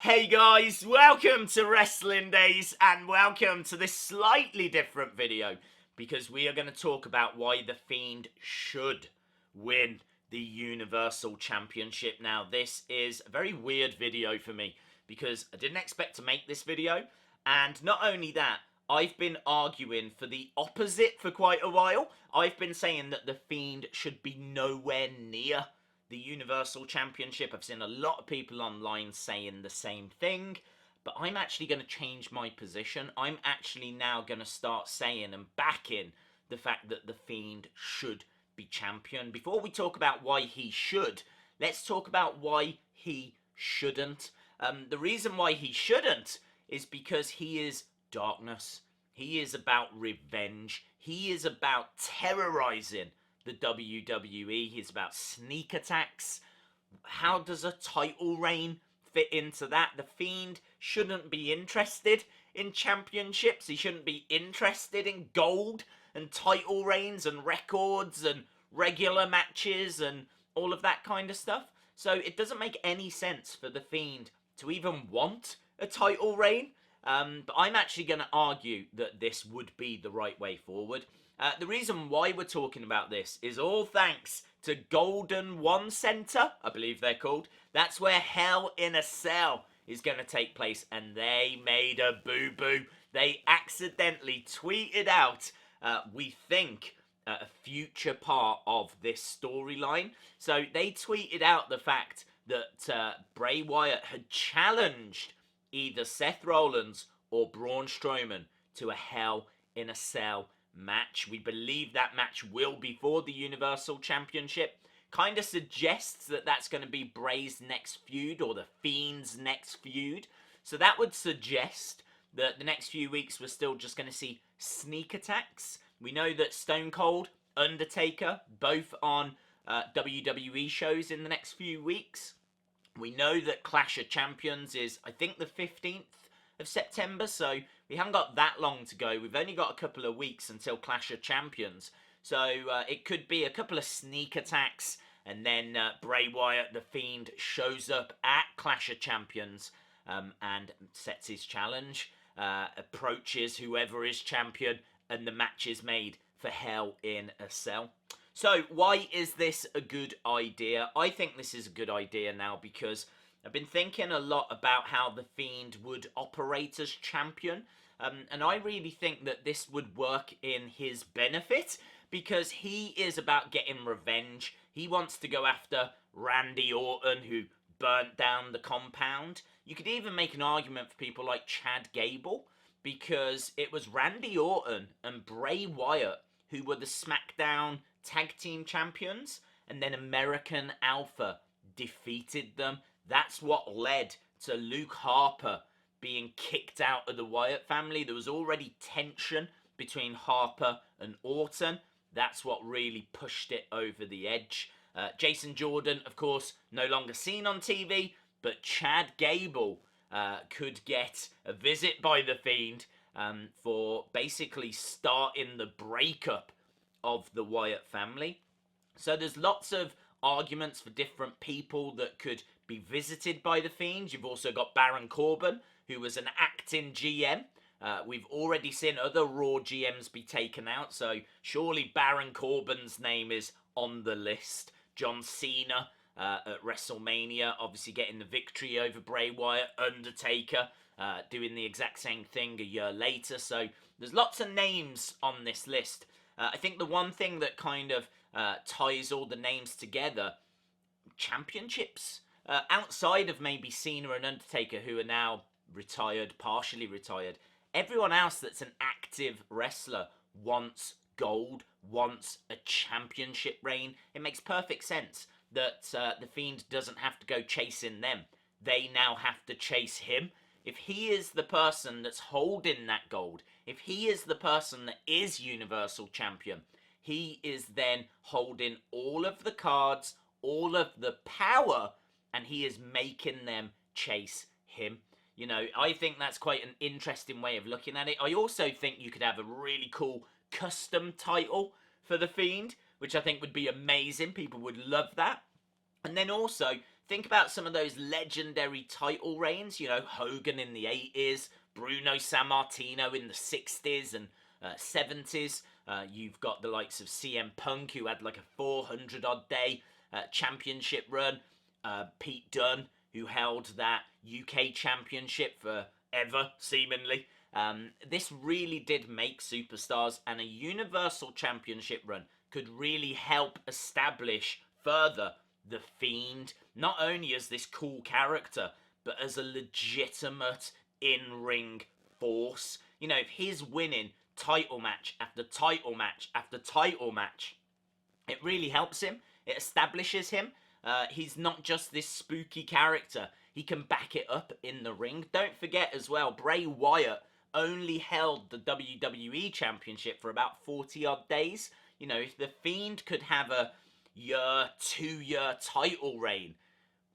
Hey guys, welcome to Wrestling Days and welcome to this slightly different video because we are going to talk about why The Fiend should win the Universal Championship. Now this is a very weird video for me because I didn't expect to make this video, and not only that, I've been arguing for the opposite for quite a while. I've been saying that The Fiend should be nowhere near the Universal Championship. I've seen a lot of people online saying the same thing, but I'm actually going to change my position. I'm actually now going to start saying and backing the fact that The Fiend should be champion. Before we talk about why he should, let's talk about why he shouldn't. The reason why he shouldn't is because he is darkness. He is about revenge. He is about terrorizing the WWE. He's about sneak attacks. How does a title reign fit into that? The Fiend shouldn't be interested in championships. He shouldn't be interested in gold and title reigns and records and regular matches and all of that kind of stuff. So it doesn't make any sense for The Fiend to even want a title reign. But I'm actually going to argue that this would be the right way forward. The reason why we're talking about this is all thanks to Golden One Center, I believe they're called. That's where Hell in a Cell is going to take place, and they made a boo-boo. They accidentally tweeted out, we think, a future part of this storyline. So they tweeted out the fact that Bray Wyatt had challenged either Seth Rollins or Braun Strowman to a Hell in a Cell match. We believe that match will be for the Universal Championship. Kind of suggests that that's going to be Bray's next feud or the Fiend's next feud. So that would suggest that the next few weeks we're still just going to see sneak attacks. We know that Stone Cold, Undertaker, both on WWE shows in the next few weeks. We know that Clash of Champions is, I think, the 15th of September, so we haven't got that long to go. We've only got a couple of weeks until Clash of Champions, so it could be a couple of sneak attacks, and then Bray Wyatt, the Fiend, shows up at Clash of Champions and sets his challenge, approaches whoever is champion, and the match is made for Hell in a Cell. So why is this a good idea? I think this is a good idea now because I've been thinking a lot about how The Fiend would operate as champion. And I really think that this would work in his benefit because he is about getting revenge. He wants to go after Randy Orton, who burnt down the compound. You could even make an argument for people like Chad Gable because it was Randy Orton and Bray Wyatt who were the SmackDown Tag Team Champions, and then American Alpha defeated them. That's what led to Luke Harper being kicked out of the Wyatt family. There was already tension between Harper and Orton. That's what really pushed it over the edge. Jason Jordan, of course, no longer seen on TV, but Chad Gable could get a visit by The Fiend for basically starting the breakup of the Wyatt family. So there's lots of arguments for different people that could be visited by The Fiend. You've also got Baron Corbin, who was an acting GM. We've already seen other Raw GMs be taken out, so surely Baron Corbin's name is on the list. John Cena at WrestleMania, obviously getting the victory over Bray Wyatt. Undertaker doing the exact same thing a year later. So there's lots of names on this list. I think the one thing that kind of ties all the names together, championships. Outside of maybe Cena and Undertaker, who are now retired, partially retired, everyone else that's an active wrestler wants gold, wants a championship reign. It makes perfect sense that The Fiend doesn't have to go chasing them. They now have to chase him. If he is the person that's holding that gold, if he is the person that is Universal Champion, he is then holding all of the cards, all of the power, and he is making them chase him. You know, I think that's quite an interesting way of looking at it. I also think you could have a really cool custom title for The Fiend, which I think would be amazing. People would love that. And then also think about some of those legendary title reigns, you know, Hogan in the 80s, Bruno Sammartino in the 60s and 70s. You've got the likes of CM Punk, who had like a 400-odd day championship run. Pete Dunne, who held that UK championship forever, seemingly. This really did make superstars, and a Universal Championship run could really help establish further the Fiend, not only as this cool character, but as a legitimate in-ring force. You know, if he's winning title match after title match after title match, it really helps him. It establishes him. He's not just this spooky character. He can back it up in the ring. Don't forget as well, Bray Wyatt only held the WWE Championship for about 40-odd days. You know, if the Fiend could have a year, 2-year title reign,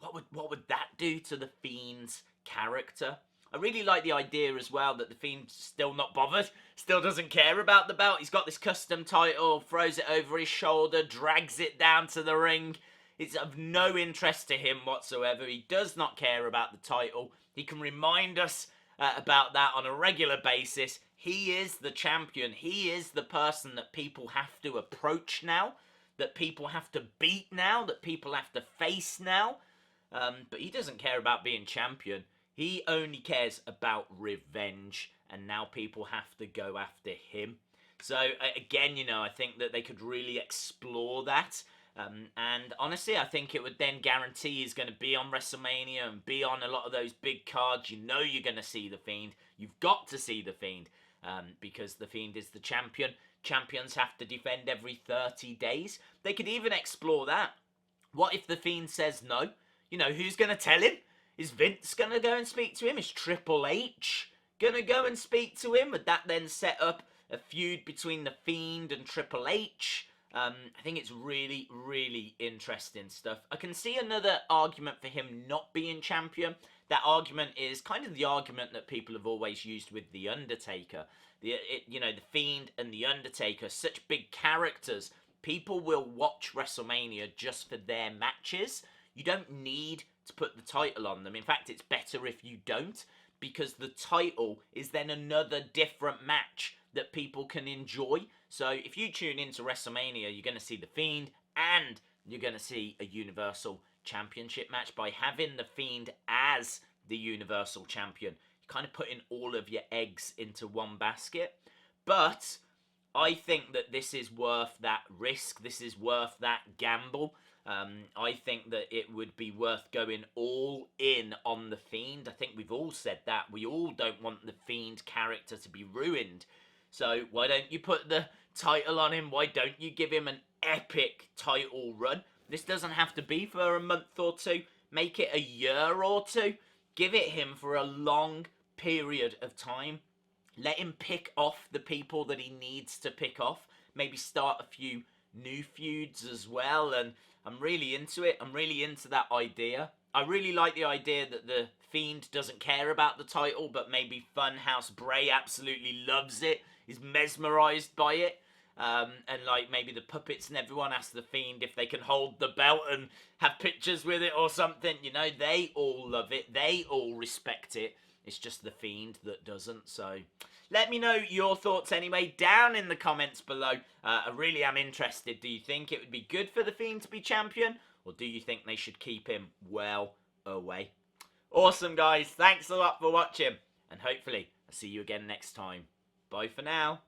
what would that do to the Fiend's character? I really like the idea as well that the Fiend's still not bothered, still doesn't care about the belt. He's got this custom title, throws it over his shoulder, drags it down to the ring. It's of no interest to him whatsoever. He does not care about the title. He can remind us about that on a regular basis. He is the champion. He is the person that people have to approach now, that people have to beat now, that people have to face now. But he doesn't care about being champion. He only cares about revenge, and now people have to go after him. So, again, you know, I think that they could really explore that. And honestly, I think it would then guarantee he's going to be on WrestleMania and be on a lot of those big cards. You know you're going to see the Fiend. You've got to see the Fiend because the Fiend is the champion. Champions have to defend every 30 days. They could even explore that. What if the Fiend says no? You know, who's going to tell him? Is Vince going to go and speak to him? Is Triple H going to go and speak to him? Would that then set up a feud between the Fiend and Triple H? I think it's really, really interesting stuff. I can see another argument for him not being champion. That argument is kind of the argument that people have always used with The Undertaker. You know, the Fiend and The Undertaker, such big characters. People will watch WrestleMania just for their matches. You don't need to put the title on them. In fact, it's better if you don't, because the title is then another different match that people can enjoy. So if you tune into WrestleMania, you're going to see the Fiend and you're going to see a Universal Championship match. By having the Fiend as the Universal Champion, you're kind of putting all of your eggs into one basket. But I think that this is worth that risk. This is worth that gamble. I think that it would be worth going all in on the Fiend. I think we've all said that. We all don't want the Fiend character to be ruined. So why don't you put the title on him? Why don't you give him an epic title run? This doesn't have to be for a month or two. Make it a year or two. Give it him for a long period of time. Let him pick off the people that he needs to pick off. Maybe start a few new feuds as well. And I'm really into it. I'm really into that idea. I really like the idea that the Fiend doesn't care about the title, but maybe Funhouse Bray absolutely loves it, is mesmerised by it. And like maybe the puppets and everyone asks the Fiend if they can hold the belt and have pictures with it or something. You know, they all love it. They all respect it. It's just the Fiend that doesn't. So let me know your thoughts anyway down in the comments below. I really am interested. Do you think it would be good for the Fiend to be champion? Or do you think they should keep him well away? Awesome, guys. Thanks a lot for watching. And hopefully I'll see you again next time. Bye for now.